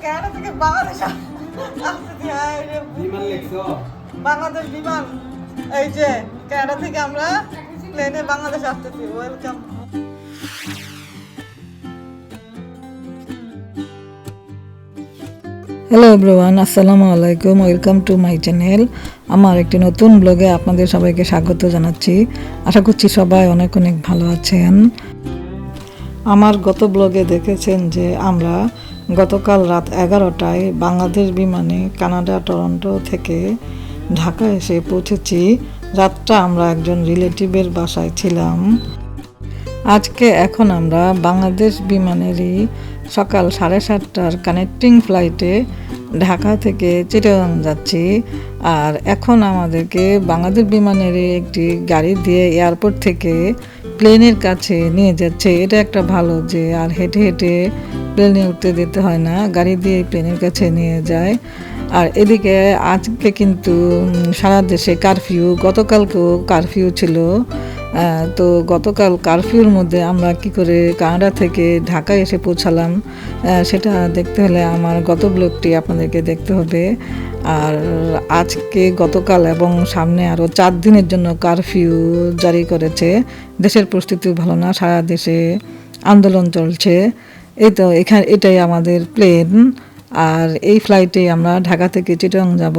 Canada থেকে বাংলাদেশ বিমান লেখছো বাংলাদেশ বিমান এই যে কানাডা থেকে আমরা প্লেনে বাংলাদেশ আসতেছি ওয়েলকাম হ্যালো এভরিওয়ান আসসালামু আলাইকুম ওয়েলকাম টু মাই চ্যানেল আমার একটি নতুন ব্লগে আপনাদের সবাইকে স্বাগত জানাচ্ছি আশা করছি সবাই অনেক অনেক ভালো আছেন আমার গত ব্লগে দেখেছেন যে আমরা গতকাল রাত 11টায় বাংলাদেশ বিমানে কানাডা টরন্টো থেকে ঢাকা এসে পৌঁছেছি রাতটা আমরা একজন রিলেটিভের বাসায় ছিলাম আজকে এখন আমরা বাংলাদেশ বিমানেরই সকাল 7:30টার কানেক্টিং ফ্লাইটে ঢাকা থেকে চিটাগাং যাচ্ছি আর এখন আমাদেরকে বাংলাদেশ বিমানের একটি গাড়ি দিয়ে এয়ারপোর্ট থেকে প্লেনের কাছে নিয়ে যাচ্ছে এটা একটা ভালো যে আর হেঁটে হেঁটে প্লেনে উঠতে দিতে হয় না গাড়ি দিয়ে প্লেনের কাছে নিয়ে যায় আর এদিকে আজকে কিন্তু সারা দেশে কারফিউ গতকালকেও কারফিউ ছিল তো গতকাল কারফিউর মধ্যে আমরা কি করে কানাডা থেকে ঢাকায় এসে পৌঁছালাম সেটা দেখতে হলে আমার গত ব্লগটি আপনাদেরকে দেখতে হবে আর আজকে গতকাল এবং সামনে আরও 4 দিনের জন্য কারফিউ জারি করেছে দেশের পরিস্থিতিও ভালো না সারা দেশে আন্দোলন চলছে এই তো এটাই আমাদের প্লেন আর এই ফ্লাইটে আমরা ঢাকা থেকে চিটাগাং যাব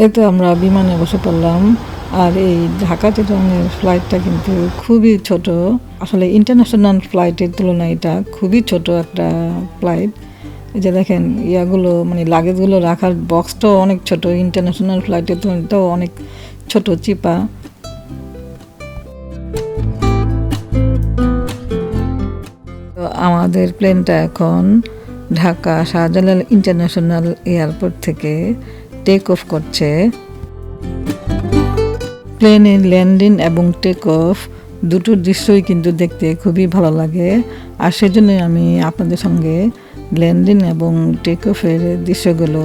এই তো আমরা বিমানে বসে পড়লাম আর এই ঢাকা চিটাগাংয়ের ফ্লাইটটা কিন্তু খুবই ছোট আসলে ইন্টারন্যাশনাল ফ্লাইটের তুলনায় এটা খুবই ছোট একটা ফ্লাইট এই যে দেখেন ইয়াগুলো মানে লাগেজগুলো রাখার বক্সটাও অনেক ছোট ইন্টারন্যাশনাল ফ্লাইটের তুলনায়টাও অনেক ছোট চিপা তো আমাদের প্লেনটা এখন ঢাকা শাহজালাল ইন্টারন্যাশনাল এয়ারপোর্ট থেকে টেক অফ করছে প্লেনের ল্যান্ডিং এবং টেক অফ দুটোর দৃশ্যই কিন্তু দেখতে খুবই ভালো লাগে আর সেজন্যই আমি আপনাদের সঙ্গে ল্যান্ডিং এবং টেক অফের দৃশ্যগুলো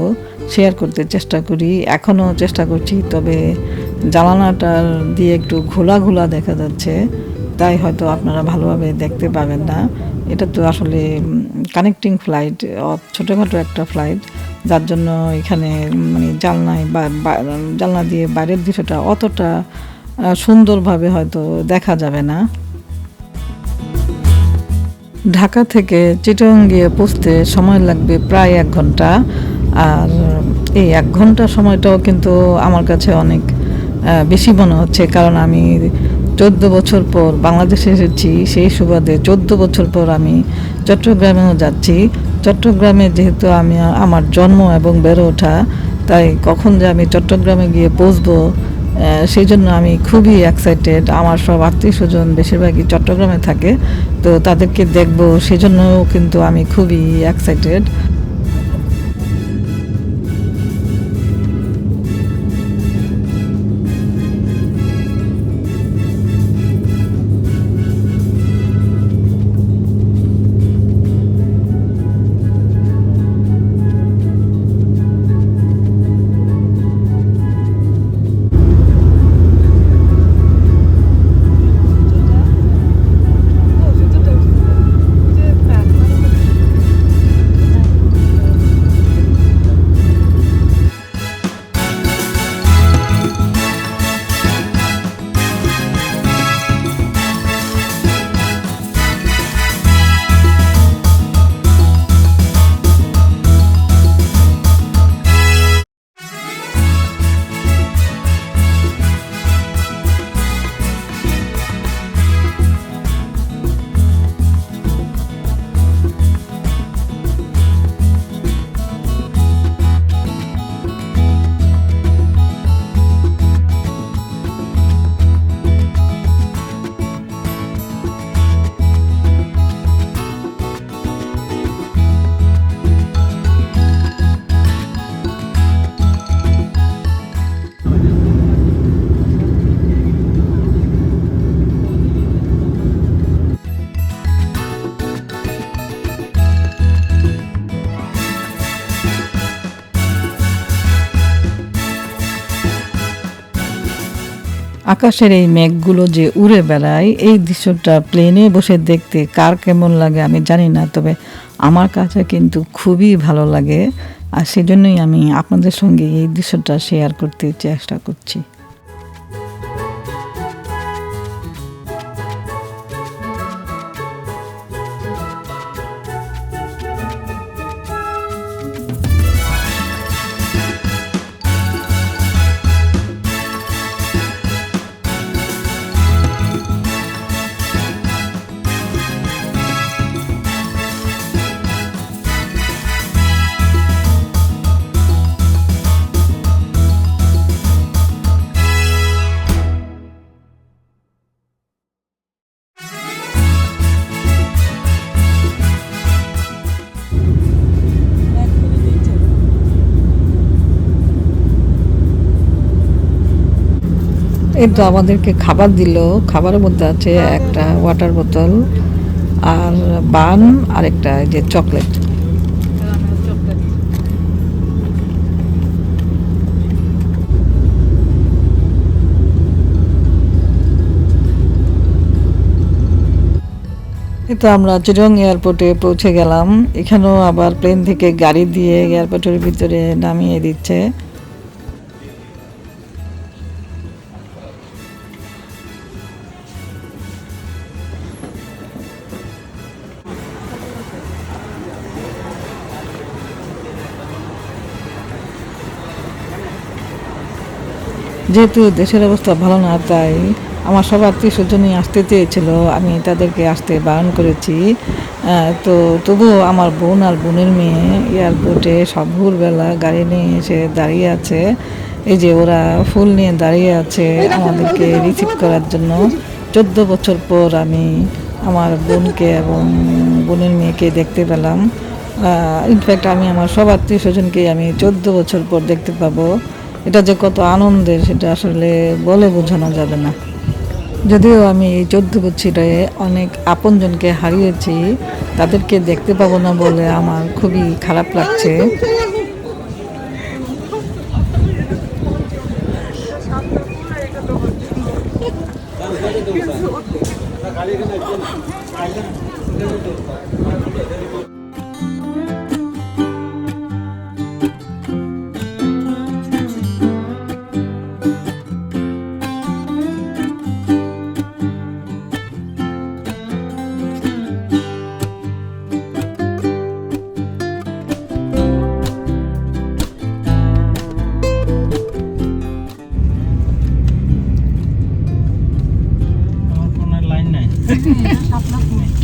শেয়ার করতে চেষ্টা করি এখনও চেষ্টা করছি তবে জানালাটার দিয়ে একটু ঘোলা ঘোলা দেখা যাচ্ছে তাই হয়তো আপনারা ভালোভাবে দেখতে পাবেন না এটা তো আসলে কানেক্টিং ফ্লাইট ছোটোখাটো একটা ফ্লাইট যার জন্য এখানে মানে জানলা দিয়ে বাইরের দৃশ্যটা অতটা সুন্দরভাবে হয়তো দেখা যাবে না ঢাকা থেকে চিটাগাং গিয়ে পৌঁছতে সময় লাগবে প্রায় 1 ঘন্টা আর এই 1 ঘন্টা সময়টাও কিন্তু আমার কাছে অনেক বেশি মনে হচ্ছে কারণ আমি 14 বছর পর বাংলাদেশে এসেছি সেই সুবাদে 14 বছর পর আমি চট্টগ্রামেও যাচ্ছি চট্টগ্রামে যেহেতু আমি আমার জন্ম এবং বেড়ে ওঠা তাই কখন যে আমি চট্টগ্রামে গিয়ে পৌঁছবো সেই জন্য আমি খুবই এক্সাইটেড আমার সব আত্মীয় স্বজন বেশিরভাগই চট্টগ্রামে থাকে তো তাদেরকে দেখবো সেই জন্যও কিন্তু আমি খুবই এক্সাইটেড আকাশের এই মেঘগুলো যে উড়ে বেড়ায়, এই দৃশ্যটা প্লেনে বসে দেখতে কার কেমন লাগে আমি জানি না, তবে আমার কাছে কিন্তু খুবই ভালো লাগে। আর সেজন্যই আমি আপনাদের সঙ্গে এই দৃশ্যটা শেয়ার করতে চেষ্টা করছি। এই তো আমাদেরকে খাবার দিল। খাবারের মধ্যে আছে একটা ওয়াটার বোতল আর বান আর একটা যে চকলেট। এই তো আমরা চিটং এয়ারপোর্টে পৌঁছে গেলাম। এখানেও আবার প্লেন থেকে গাড়ি দিয়ে এয়ারপোর্টের ভিতরে নামিয়ে দিচ্ছে। যেহেতু দেশের অবস্থা ভালো না, তাই আমার সব আত্মীয় স্বজনই আসতে চেয়েছিল, আমি তাদেরকে আসতে বারণ করেছি। তো তবুও আমার বোন আর বোনের মেয়ে এয়ারপোর্টে সব ভোরবেলা গাড়ি নিয়ে এসে দাঁড়িয়ে আছে। এই যে ওরা ফুল নিয়ে দাঁড়িয়ে আছে আমাদেরকে রিসিভ করার জন্য। 14 বছর পর আমি আমার বোনকে এবং বোনের মেয়েকে দেখতে পেলাম। ইনফ্যাক্ট আমি আমার সব আত্মীয় স্বজনকে আমি 14 বছর পর দেখতে পাবো। এটা যে কত আনন্দের সেটা আসলে বলে বোঝানো যাবে না। যদিও আমি এই 14 বছরে অনেক আপনজনকে হারিয়েছি, তাদেরকে দেখতে পাবো না বলে আমার খুবই খারাপ লাগছে।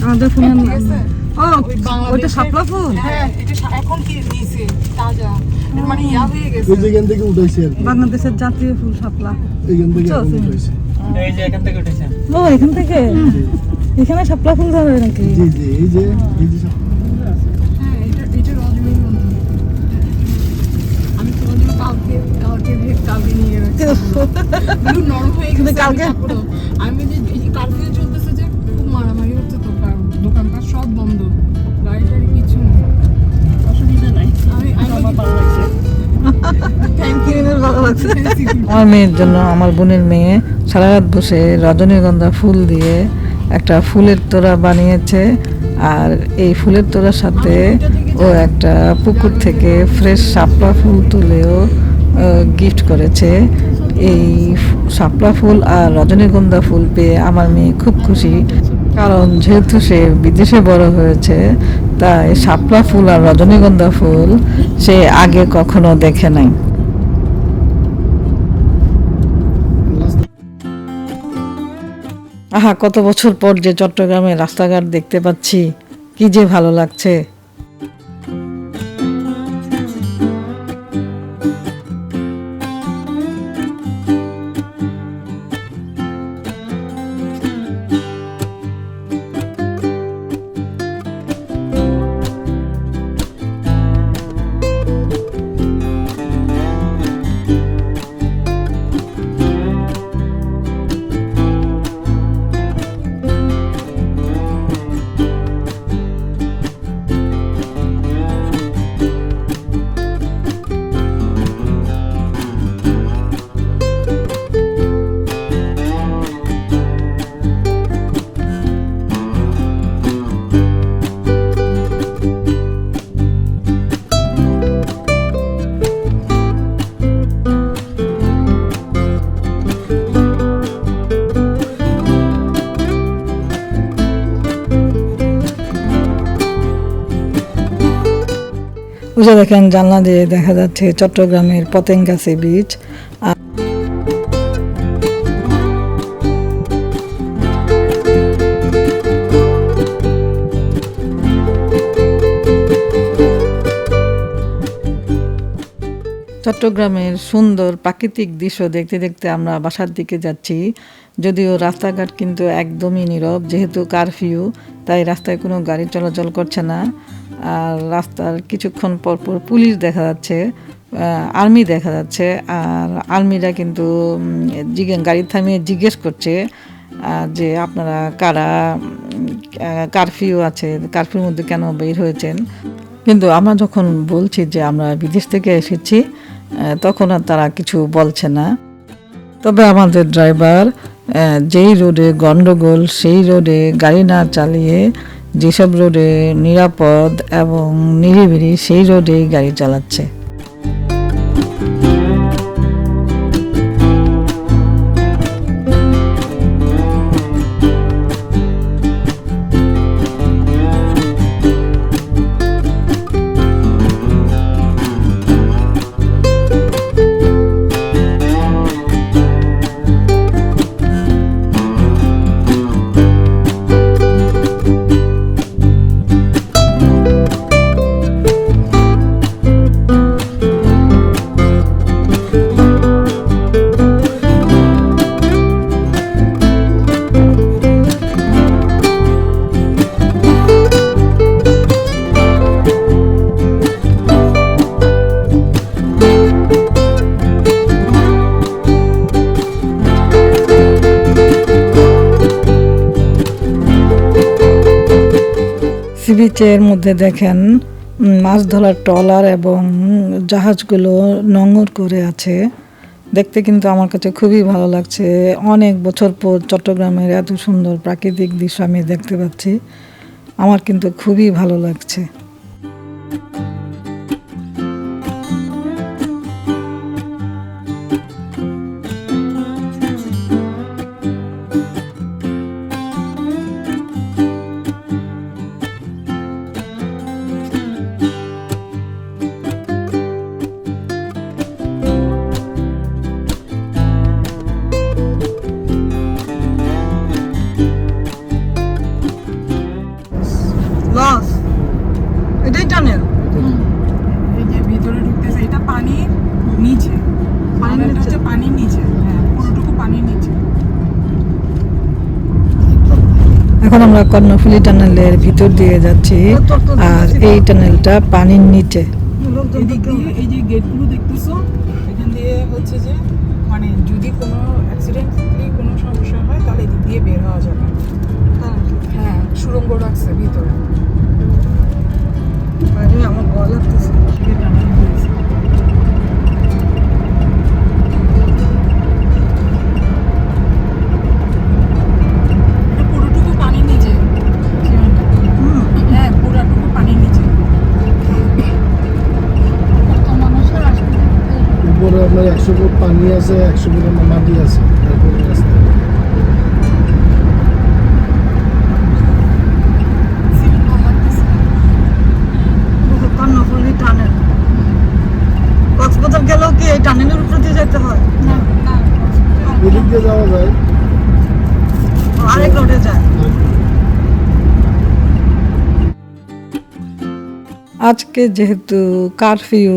আমাদের ফোনে ওইটা শাপলা ফুল। হ্যাঁ, এটা এখন কি নিছে তাজা, মানে ইয়া হয়ে গেছে। এখান থেকে উঠাইছে আর কি। বাংলাদেশের জাতীয় ফুল শাপলা। এখান থেকে উঠাইছে। এই যে এখান থেকে উঠেছে। ও এখান থেকে এখানে শাপলা ফুল ধরে নাকি? জি জি, এই যে সব। হ্যাঁ, এটা রজনীগন্ধা। আমি তো কালকে নিয়ে গেছি। নরম হয়ে গেছে কালকে। আমি যে কালকে চলতেছে যে খুব মারামারি হচ্ছে, তো দোকানপাট সব বন্ধ, গাড়ি টাড়ি কিছু নেই, অসুবিধা নাই। আমার ভালো লাগছে। থ্যাংক ইউ, ভালো লাগছে। আমার মেয়ের জন্য আমার বোনের মেয়ে সারা রাত বসে রজনীগন্ধা ফুল দিয়ে একটা ফুলের তোড়া বানিয়েছে। আর এই ফুলের তোড়ার সাথে ও একটা পুকুর থেকে ফ্রেশ শাপলা ফুল তুলেও গিফট করেছে। এই শাপলা ফুল আর রজনীগন্ধা ফুল পেয়ে আমার মেয়ে খুব খুশি, কারণ যেহেতু সে বিদেশে বড় হয়েছে, তাই শাপলা ফুল আর রজনীগন্ধা ফুল সে আগে কখনো দেখে নাই। আহা, কত বছর পর যে চট্টগ্রামে রাস্তাঘাট দেখতে পাচ্ছি, কি যে ভালো লাগছে। ওই যে দেখেন জানলা দিয়ে দেখা যাচ্ছে চট্টগ্রামের পতেঙ্গা সি বিচ। চট্টগ্রামের সুন্দর প্রাকৃতিক দৃশ্য দেখতে দেখতে আমরা বাসার দিকে যাচ্ছি। যদিও রাস্তাঘাট কিন্তু একদমই নীরব, যেহেতু কারফিউ, তাই রাস্তায় কোনো গাড়ি চলাচল করছে না। আর রাস্তার কিছুক্ষণ পর পর পুলিশ দেখা যাচ্ছে, আর্মি দেখা যাচ্ছে। আর আর্মিরা কিন্তু গাড়ি থামিয়ে জিজ্ঞেস করছে যে আপনারা কারা, কারফিউ আছে, কারফিউর মধ্যে কেন বের হয়েছেন। কিন্তু আমরা যখন বলছি যে আমরা বিদেশ থেকে এসেছি, তখন আর তারা কিছু বলছে না। তবে আমাদের ড্রাইভার যেই রোডে গন্ডগোল সেই রোডে গাড়ি না চালিয়ে যেসব রোডে নিরাপদ এবং নিরিবিলি সেই রোডেই গাড়ি চালাচ্ছে। সি বিচের মধ্যে দেখেন মাছ ধরার ট্রলার এবং জাহাজগুলো নোঙর করে আছে। দেখতে কিন্তু আমার কাছে খুবই ভালো লাগছে। অনেক বছর পর চট্টগ্রামের এত সুন্দর প্রাকৃতিক দৃশ্য আমি দেখতে পাচ্ছি, আমার কিন্তু খুবই ভালো লাগছে। লস এটাই টানেল, এই যে ভিতরে ঢুকতেছে, এটা পানির নিচে, পানির হচ্ছে পানির নিচে, হ্যাঁ পুরোটুকু পানির নিচে। এখন আমরা কর্ণফুলী টানেলের ভিতর দিয়ে যাচ্ছি, আর এই টানেলটা পানির নিচে। এদিক দিয়ে এই যে গেটগুলো দেখতেছো, এখান দিয়ে হচ্ছে যে মানে যদি কোনো অ্যাক্সিডেন্টলি কোনো সমস্যা হয় তাহলে এদিক দিয়ে বের হওয়া যাবে। হ্যাঁ সুড়ঙ্গ রাখছে ভিতরে। আমার ভয় লাগতেছে। এটা পুরোটুকু পানির নিচে, হ্যাঁ পুরোটুকু পানির নিচে। উপরে আপনার 100 ফুট পানি আছে, 100 ফুট মাটি আছে, তারপরে রাস্তা। কর্ণফুলী টানেল, কক্সবাজার গেলেও কি এই টানেলের উপর দিয়ে যেতে হয়? এদিক দিয়ে যাওয়া যায়, আরেক রোডে যায়। আজকে যেহেতু কারফিউ,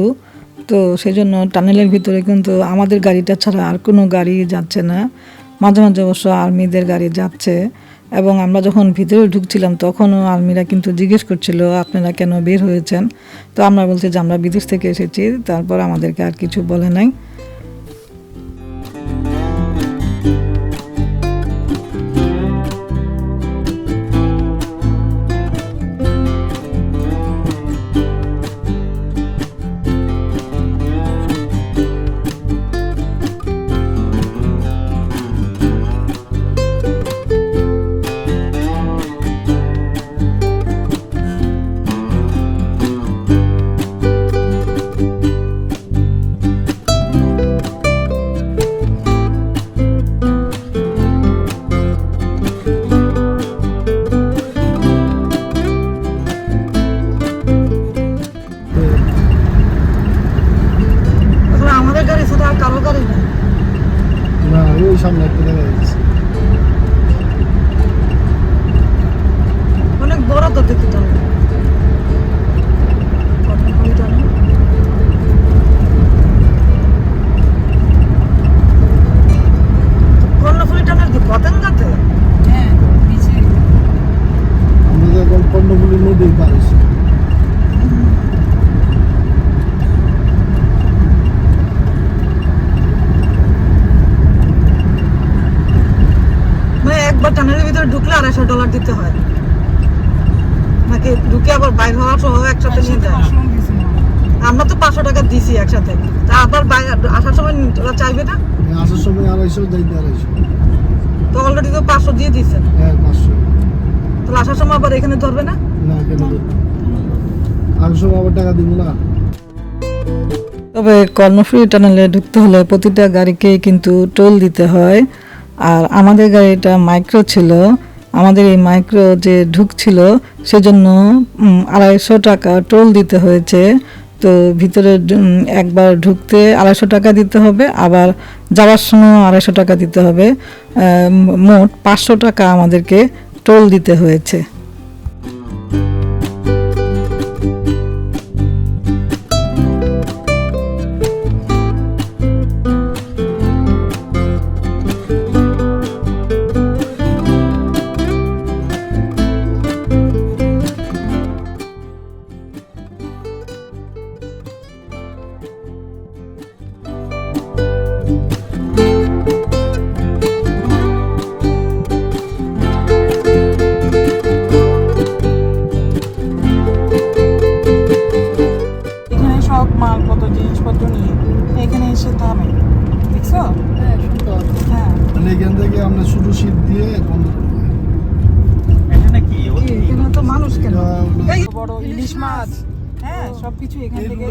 তো সেই জন্য টানেলের ভিতরে কিন্তু আমাদের গাড়িটা ছাড়া আর কোনো গাড়ি যাচ্ছে না। মাঝে মাঝে অবশ্য আর্মিদের গাড়ি যাচ্ছে, এবং আমরা যখন ভিতরে ঢুকছিলাম তখনও আর্মিরা কিন্তু জিজ্ঞেস করছিল আপনারা কেন বের হয়েছেন। তো আমরা বলছি যে আমরা বিদেশ থেকে এসেছি, তারপর আমাদেরকে আর কিছু বলে নাই। কর্ণফুলী নদী পার হয়েছে। মানে একবার টানেলের ভিতরে ঢুকলে $250 দিতে হয় নাকি ঢুকে আবার বাইরে হওয়ার সহ একসাথে নিয়ে যায়? আমরা তো $500 দিছি একসাথে, তা আবার আসার সময় ওরা চাইবে না? আসার সময় 250, যাইতে 250। তো অলরেডি তো 500 দিয়ে দিচ্ছেন, হ্যাঁ 500। তাহলে আসার সময় আবার এখানে ধরবে না? না কেন আসার সময় আবার টাকা দিব না। তবে কর্ণফুলী টানেলে ঢুকতে হলে প্রতিটা গাড়িকেই কিন্তু টোল দিতে হয়। আর আমাদের গাড়িটা মাইক্রো ছিল, আমাদের এই মাইক্রো যে ঢুকছিল সেজন্য $250 টোল দিতে হয়েছে। তো ভিতরে একবার ঢুকতে $250 দিতে হবে, আবার যাওয়ার সময় $250 দিতে হবে। মোট $500 আমাদেরকে টোল দিতে হয়েছে। এখানে সব মালপত্র জিনিসপত্র নিয়ে এখানে এসে থামে, দেখছো? হ্যাঁ সুন্দর। হ্যাঁ মানে এখান থেকে আমরা শুধু শীত দিয়ে এখানে তো মানুষ কেন? এই বড় ইলিশ মাছ, হ্যাঁ সবকিছু এখান থেকে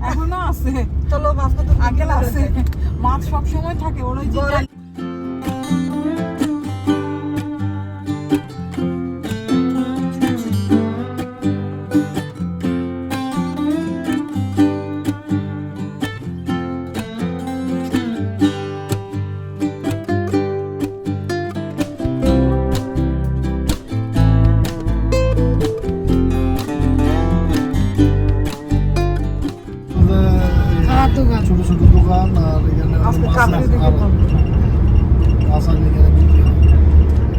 এখনো আছে। চলো মাছ কত আঙ্কেল আছে, মাছ সব সময় থাকে ওর ওই যে ছোট ছোট দোকান, আর এখানে আজকে মাছ কাপড় দিকে আর বন্ধ। মাছ আর এখানে বিক্রি হয়।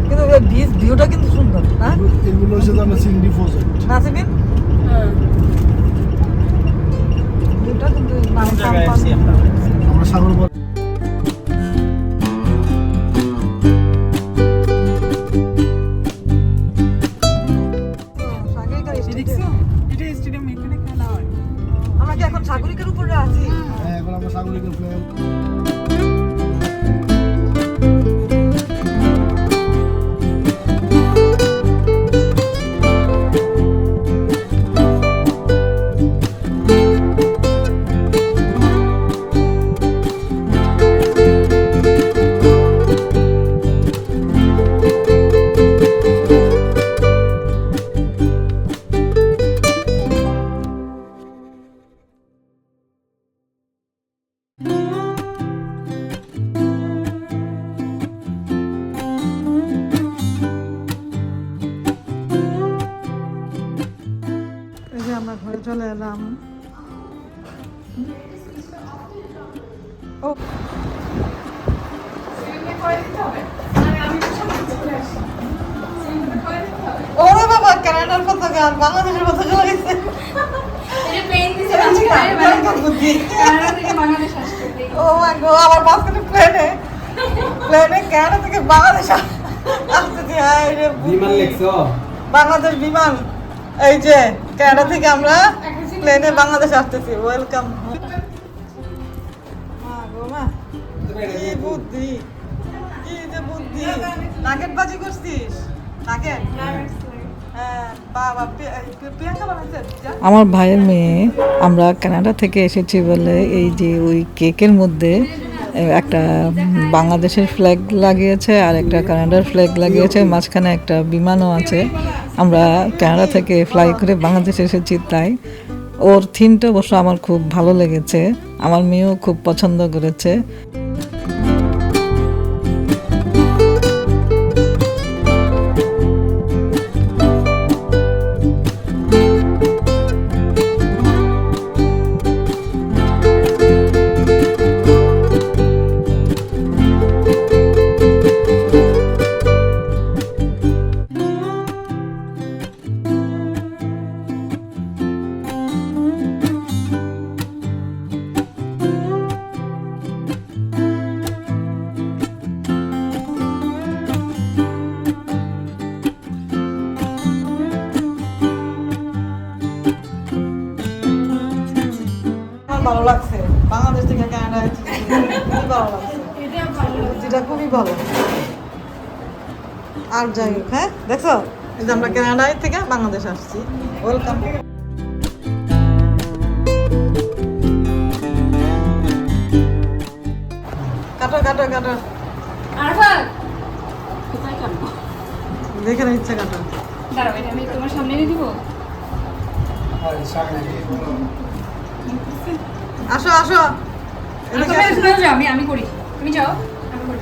কিন্তু এই বীজ ভিউটা কিন্তু সুন্দর না? এগুলো হচ্ছে আমরা চিংড়ি প্রজেক্ট। নাসিমিন ভিউটা কিন্তু মানে আমরা সাগর পাড় দেখছো? এটা স্টেডিয়াম, এখানে খেলা হয়। আমরা কি এখন সাগরিকার উপরে আছি? হ্যাঁ, এখন আমরা সাগরিকের ফ্ল্যাট। এই যে আমরা ঘরে চলে এলাম। ও ওরে বাবা, কানাডার পতাকা আর বাংলাদেশের পতাকা লাগাইছে। ও মাই গড, আমার মাঝখানে প্লেনে কানাডা থেকে বাংলাদেশ আসতেছি। হায় রে বিমান লেখছো? বাংলাদেশ বিমান, এই যে কানাডা থেকে আমরা প্লেনে বাংলাদেশ আসতেছি। ওয়েলকাম। কি বুদ্ধি, কি যে বুদ্ধি! নাগেট বাজি করছিস? নাগেট? হ্যাঁ, বাবা, প্রিয়াঙ্কা বানাইছে? আমার ভাইয়ের মেয়ে, আমরা কানাডা থেকে এসেছি বলে এই যে ওই কেকের মধ্যে একটা বাংলাদেশের ফ্ল্যাগ লাগিয়েছে আর একটা কানাডার ফ্ল্যাগ লাগিয়েছে, মাঝখানে একটা বিমানও আছে। আমরা কানাডা থেকে ফ্লাই করে বাংলাদেশে এসেছি, তাই ওর থিমটা অবশ্য আমার খুব ভালো লেগেছে, আমার মেয়েও খুব পছন্দ করেছে। লাগছে বাংলাদেশ থেকে কানাডা খুবই ভালো লাগছে এটা খুবই ভালো আর যাই হোক হ্যাঁ দেখছো এই যে আমরা কানাডায় থেকে বাংলাদেশ আসছি ওয়েলকাম কাটো কাটো কাটো আরফাত কোথায় কাটবো দেখে না ইচ্ছা কাটো দাঁড়াও এটা আমি তোমার সামনে এনে দিব আসো আসো এদিকে আসো। তুমি যাও আমি করি তুমি যাও আমি করি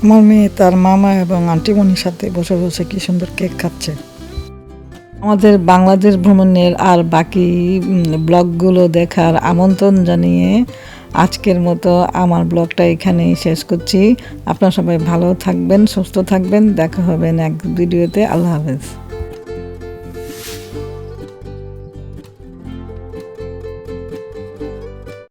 আমার মেয়ে তার মামা এবং আন্টিমণির সাথে বসে বসে কি সুন্দর কেক খাচ্ছে আমাদের বাংলাদেশ ভ্রমণের আর বাকি ব্লগগুলো দেখার আমন্ত্রণ জানিয়ে আজকের মতো আমার ব্লগটা এখানেই শেষ করছি আপনারা সবাই ভালো থাকবেন সুস্থ থাকবেন দেখা হবে নেক্সট ভিডিওতে আল্লাহ হাফেজ